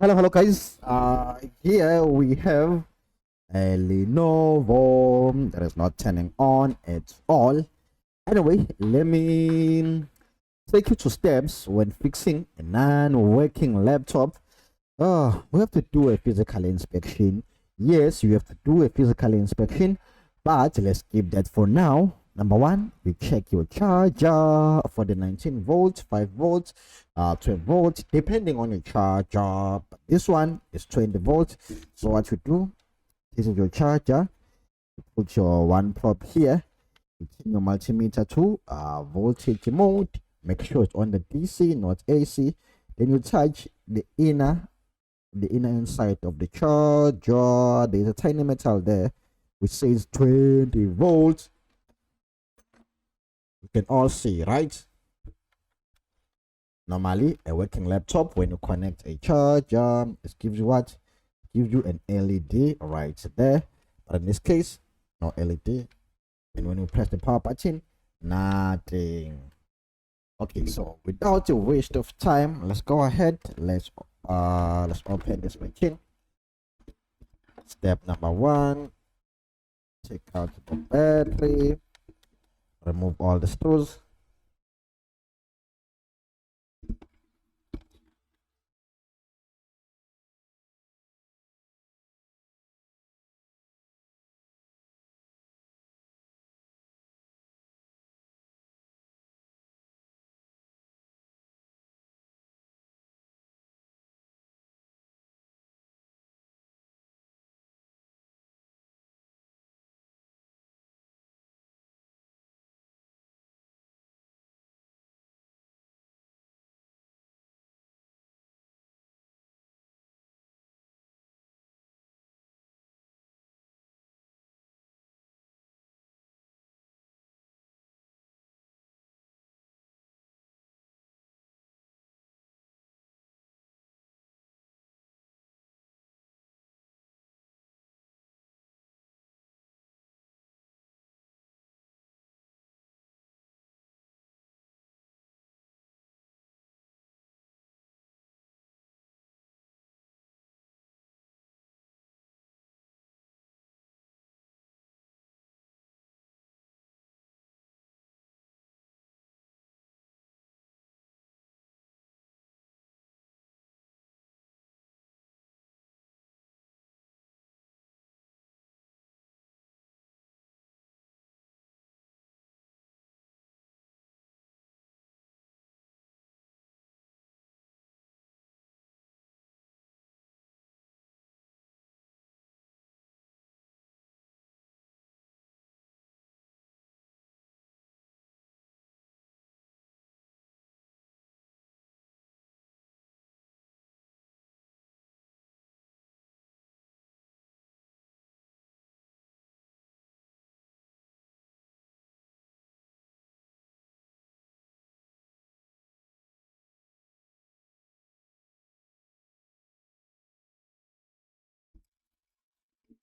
Hello guys. Here we have a Lenovo that is not turning on at all. Anyway, let me take you to steps when fixing a non-working laptop. We have to do a physical inspection. Yes, you have to do a physical inspection, but let's keep that for now. Number one, you check your charger for the 19 volts, 5 volts, 12 volts, depending on your charger. But this one is 20 volts. So what you do, this is your charger. You put your one probe here. You turn your multimeter to voltage mode. Make sure it's on the DC, not AC. Then you touch the inner inside of the charger. There's a tiny metal there which says 20 volts. You can all see, right? Normally a working laptop, when you connect a charger, it gives you what? Gives you an LED right there. But in this case, no LED. And when you press the power button, nothing. Okay, so without a waste of time, let's go ahead. Let's open this machine. Step number one, take out the battery, remove all the screws.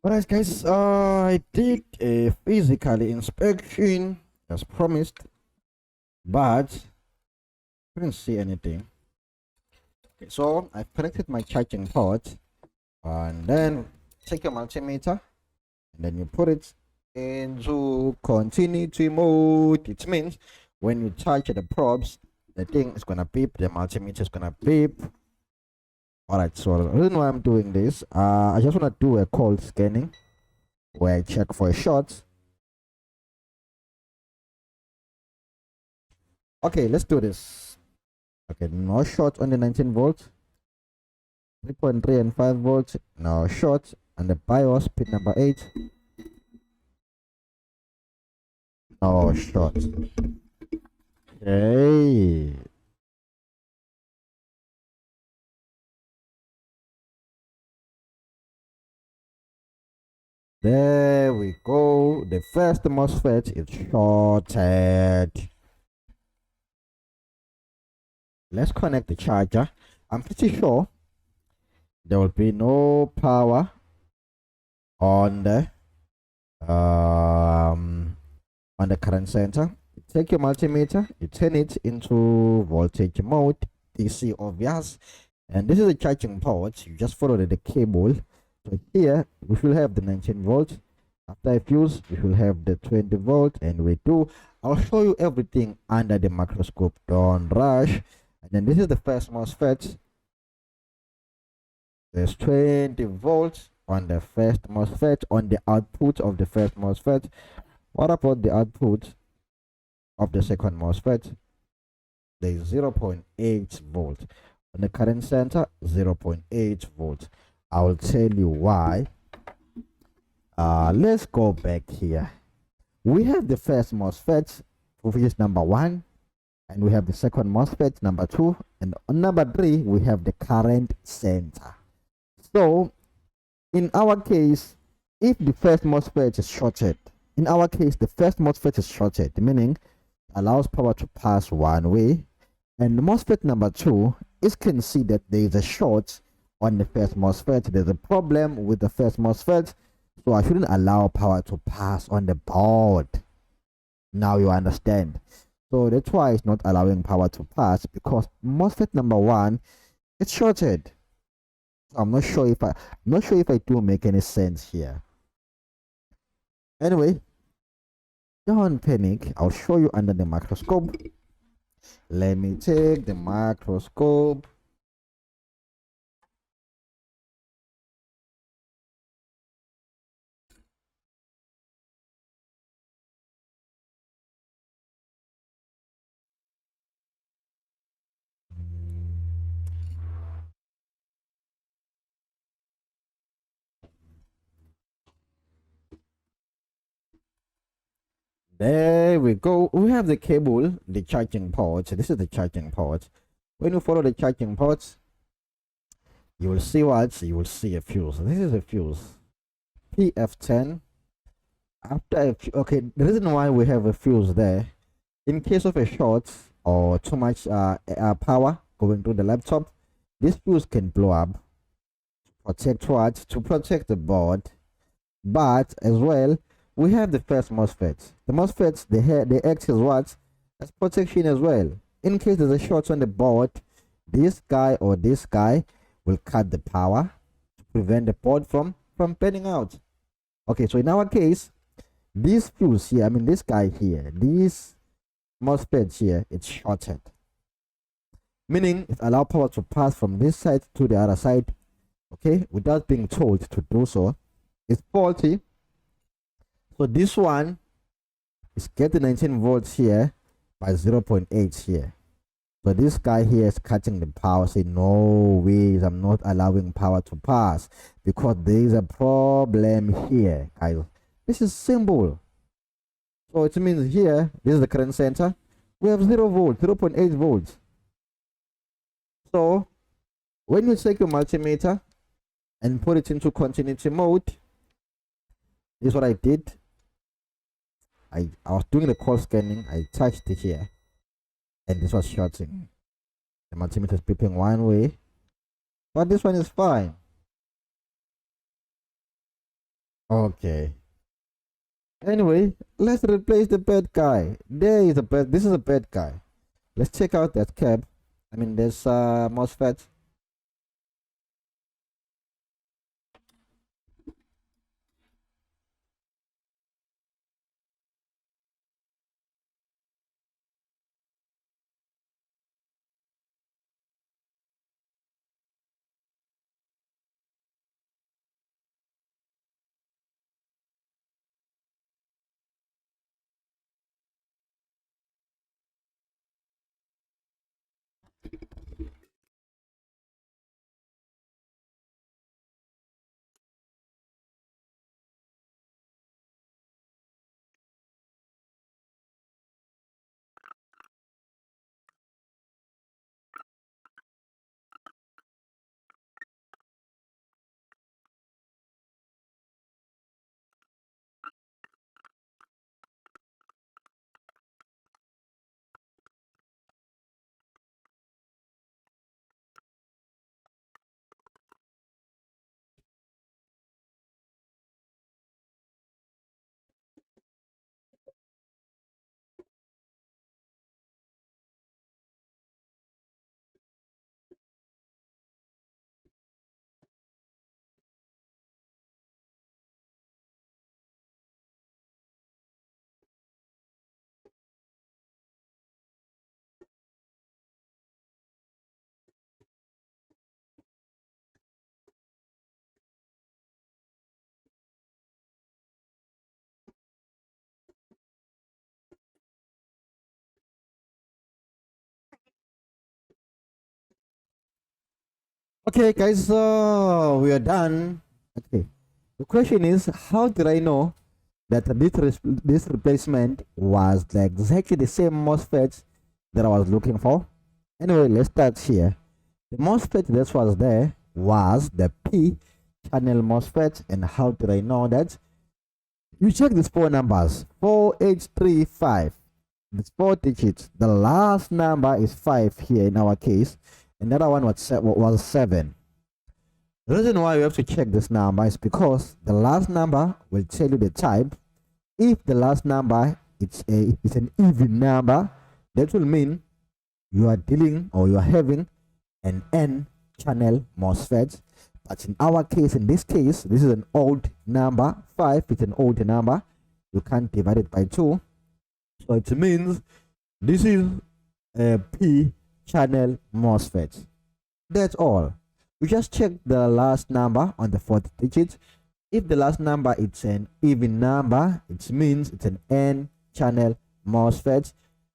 Alright guys, I did a physical inspection as promised, but couldn't see anything. Okay, so I've connected my charging port, and then take your multimeter and then you put it into continuity mode. It means when you touch the probes, the thing is gonna beep, the multimeter is gonna beep. Alright, so the reason why I'm doing this, I just want to do a cold scanning where I check for a short. Okay, let's do this. Okay, no short on the 19 volts, 3.3 and 5 volts, no short on the BIOS pin number 8, no short. Okay. There we go. The first MOSFET is shorted. Let's connect the charger. I'm pretty sure there will be no power on the current center. You take your multimeter, you turn it into voltage mode, DC obvious, And this is a charging port. You just follow the cable. So here we should have the 19 volts. After a fuse, we should have the 20 volt, and we do. I'll show you everything under the microscope. Don't rush. And then this is the first MOSFET. There's 20 volts on the first MOSFET, on the output of the first MOSFET. What about the output of the second MOSFET? There's 0.8 volts. On the current center, 0.8 volts. I will tell you why. Let's go back here. We have the first MOSFET, which is number 1, and we have the second MOSFET, number 2, and on number 3 we have the current center. So in our case, if the first MOSFET is shorted, in our case the first MOSFET is shorted, meaning allows power to pass one way, and the MOSFET number 2 is considered there is a short on the first MOSFET. There's a problem with the first MOSFET, so I shouldn't allow power to pass on the board. Now you understand. So that's why it's not allowing power to pass, because MOSFET number 1 is shorted. I'm not sure if I do make any sense here. Anyway, don't panic. I'll show you under the microscope. Let me take the microscope. There we go. We have the cable, the charging port. This is the charging port. When you follow the charging ports, you will see what? You will see a fuse. This is a fuse. PF10. After okay, the reason why we have a fuse there, in case of a short or too much power going to the laptop, this fuse can blow up. Protect what? To protect the board. But as well, we have the first MOSFET. The MOSFETs, they act as what? As protection as well. In case there's a short on the board, this guy or this guy will cut the power to prevent the board from burning out. Okay, so in our case, this fuse here, I mean this guy here, this MOSFET here, it's shorted. Meaning it allows power to pass from this side to the other side, okay, without being told to do so. It's faulty. So this one is getting 19 volts here by 0.8 here. So this guy here is cutting the power, saying no ways, I'm not allowing power to pass because there is a problem here, guys. This is simple. So it means here, this is the current center. We have 0 volts, 0.8 volts. So when you take your multimeter and put it into continuity mode, this is what I did. I was doing the call scanning. I touched it here, and this was shorting. The multimeter is beeping one way, but this one is fine. Okay. Anyway, let's replace the bad guy. There is a bad. This is a bad guy. Let's check out that cap. I mean, there's MOSFET. Okay, guys, so we are done. Okay, the question is, how did I know that this replacement was exactly the same MOSFET that I was looking for? Anyway, let's start here. The MOSFET that was there was the P channel MOSFET. And how did I know that? You check these four numbers, 4835. It's 4 digits. The last number is 5 here in our case. Another one was 7. The reason why you have to check this number is because the last number will tell you the type. If the last number it's an even number, that will mean you are dealing or you are having an N channel MOSFET. But in our case, in this case, this is an odd number. 5 is an odd number. You can't divide it by 2. So it means this is a P channel MOSFET. That's all. You just check the last number on the 4th digit. If the last number is an even number, it means it's an N channel MOSFET.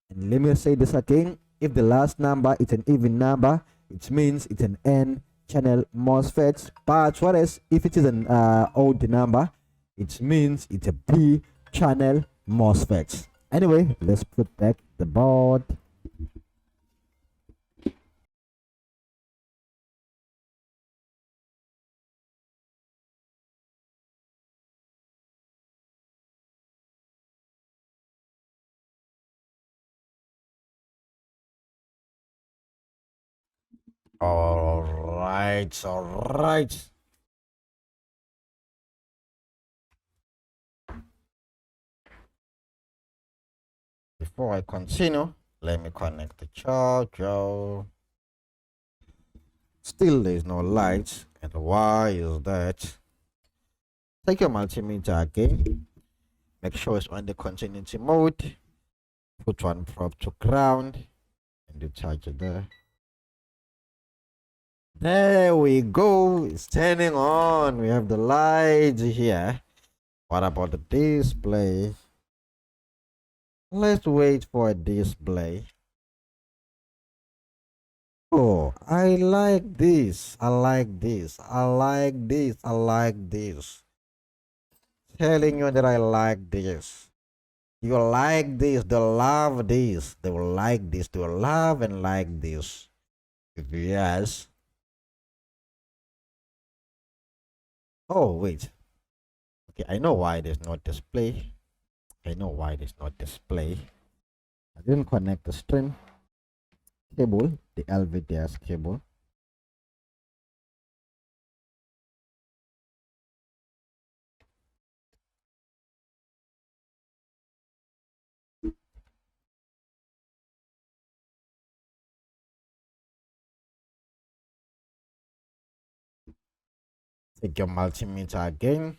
And let me say this again. If the last number is an even number, it means it's an N channel MOSFET. But whereas if it is an odd number, it means it's a P channel MOSFET. Anyway, let's put back the board. All right. Before I continue, let me connect the charger. Still, there is no light, and why is that? Take your multimeter again. Make sure it's on the continuity mode. Put one probe to ground, and the charger there. There we go. It's turning on. We have the lights here. What about the display? Let's wait for a display. Oh, I like this. I like this. I like this. I like this. Telling you that I like this. You like this. They love this. They will like this. They will love and like this. Yes. Oh, wait. Okay, I know why there's no display. I know why there's no display. I didn't connect the stream cable, the LVDS cable. Take your multimeter again.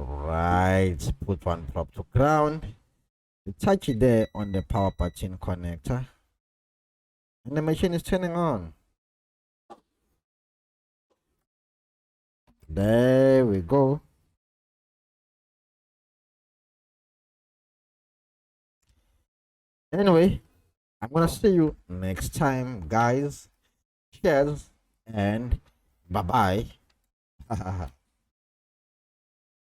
Right, put one probe to ground. You touch it there on the power button connector, and the machine is turning on. There we go. Anyway, I'm gonna see you next time, guys. Cheers and bye bye.